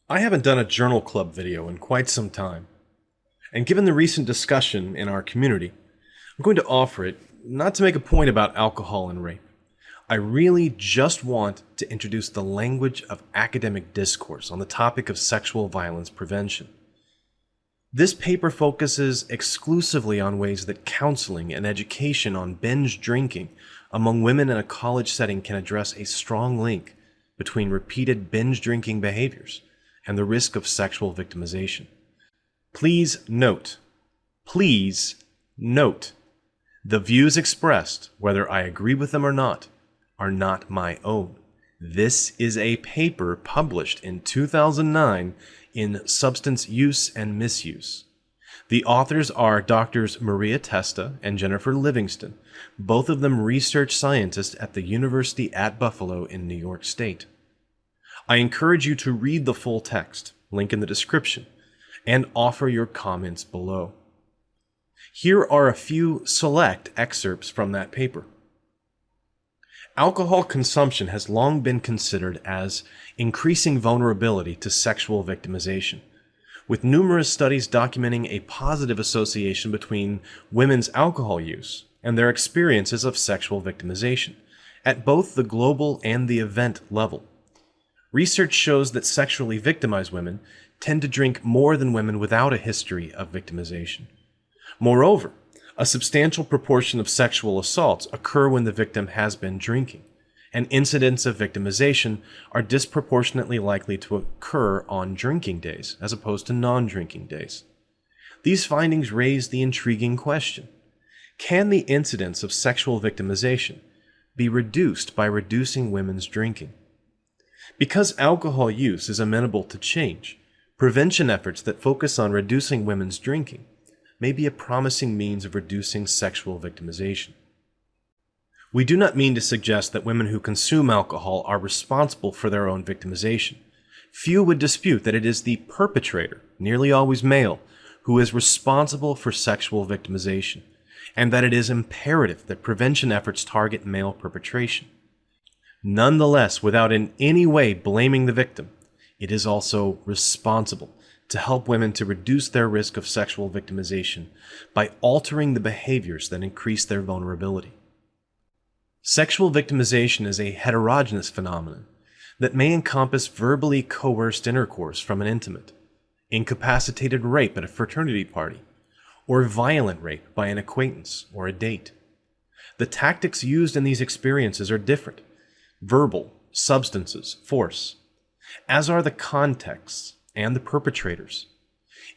I haven't done a journal club video in quite some time, and given the recent discussion in our community, I'm going to offer it not to make a point about alcohol and rape. I really just want to introduce the language of academic discourse on the topic of sexual violence prevention. This paper focuses exclusively on ways that counseling and education on binge drinking among women in a college setting can address a strong link between repeated binge drinking behaviors and the risk of sexual victimization. Please note, the views expressed, whether I agree with them or not, are not my own. This is a paper published in 2009 in Substance Use and Misuse. The authors are Drs. Maria Testa and Jennifer Livingston, both of them research scientists at the University at Buffalo in New York State. I encourage you to read the full text, link in the description, and offer your comments below. Here are a few select excerpts from that paper. Alcohol consumption has long been considered as increasing vulnerability to sexual victimization, with numerous studies documenting a positive association between women's alcohol use and their experiences of sexual victimization, at both the global and the event level. Research shows that sexually victimized women tend to drink more than women without a history of victimization. Moreover, a substantial proportion of sexual assaults occur when the victim has been drinking, and incidents of victimization are disproportionately likely to occur on drinking days as opposed to non-drinking days. These findings raise the intriguing question: can the incidence of sexual victimization be reduced by reducing women's drinking? Because alcohol use is amenable to change, prevention efforts that focus on reducing women's drinking may be a promising means of reducing sexual victimization. We do not mean to suggest that women who consume alcohol are responsible for their own victimization. Few would dispute that it is the perpetrator, nearly always male, who is responsible for sexual victimization, and that it is imperative that prevention efforts target male perpetration. Nonetheless, without in any way blaming the victim, it is also responsible to help women to reduce their risk of sexual victimization by altering the behaviors that increase their vulnerability. Sexual victimization is a heterogeneous phenomenon that may encompass verbally coerced intercourse from an intimate, incapacitated rape at a fraternity party, or violent rape by an acquaintance or a date. The tactics used in these experiences are different: verbal, substances, force, as are the contexts and the perpetrators.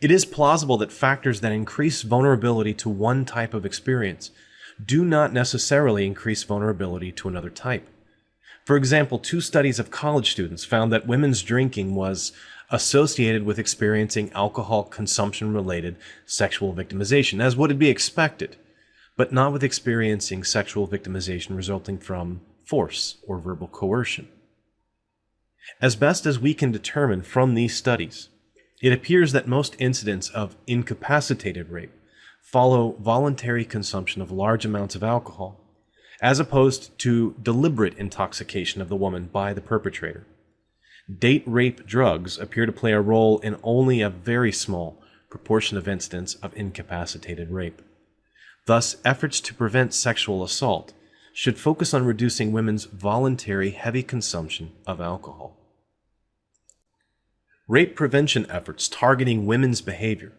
It is plausible that factors that increase vulnerability to one type of experience do not necessarily increase vulnerability to another type. For example, 2 studies of college students found that women's drinking was associated with experiencing alcohol consumption-related sexual victimization, as would be expected, but not with experiencing sexual victimization resulting from force or verbal coercion. As best as we can determine from these studies, it appears that most incidents of incapacitated rape follow voluntary consumption of large amounts of alcohol, as opposed to deliberate intoxication of the woman by the perpetrator. Date rape drugs appear to play a role in only a very small proportion of incidents of incapacitated rape. Thus, efforts to prevent sexual assault should focus on reducing women's voluntary heavy consumption of alcohol. Rape prevention efforts targeting women's behavior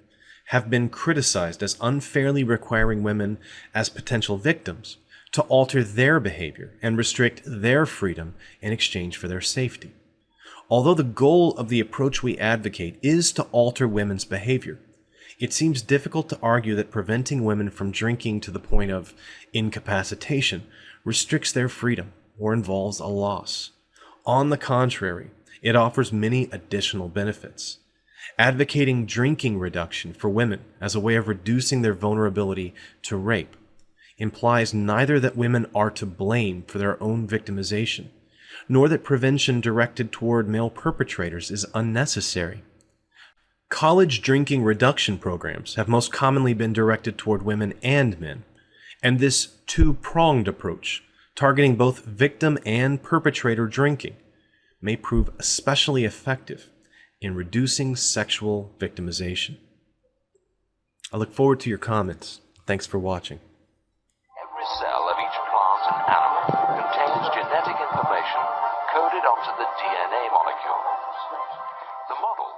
have been criticized as unfairly requiring women as potential victims to alter their behavior and restrict their freedom in exchange for their safety. Although the goal of the approach we advocate is to alter women's behavior, it seems difficult to argue that preventing women from drinking to the point of incapacitation restricts their freedom or involves a loss. On the contrary, it offers many additional benefits. Advocating drinking reduction for women as a way of reducing their vulnerability to rape implies neither that women are to blame for their own victimization, nor that prevention directed toward male perpetrators is unnecessary. College drinking reduction programs have most commonly been directed toward women and men, and this two-pronged approach, targeting both victim and perpetrator drinking, may prove especially effective in reducing sexual victimization. I look forward to your comments. Thanks for watching. Every cell of each plant and animal contains genetic information coded onto the DNA molecules. The model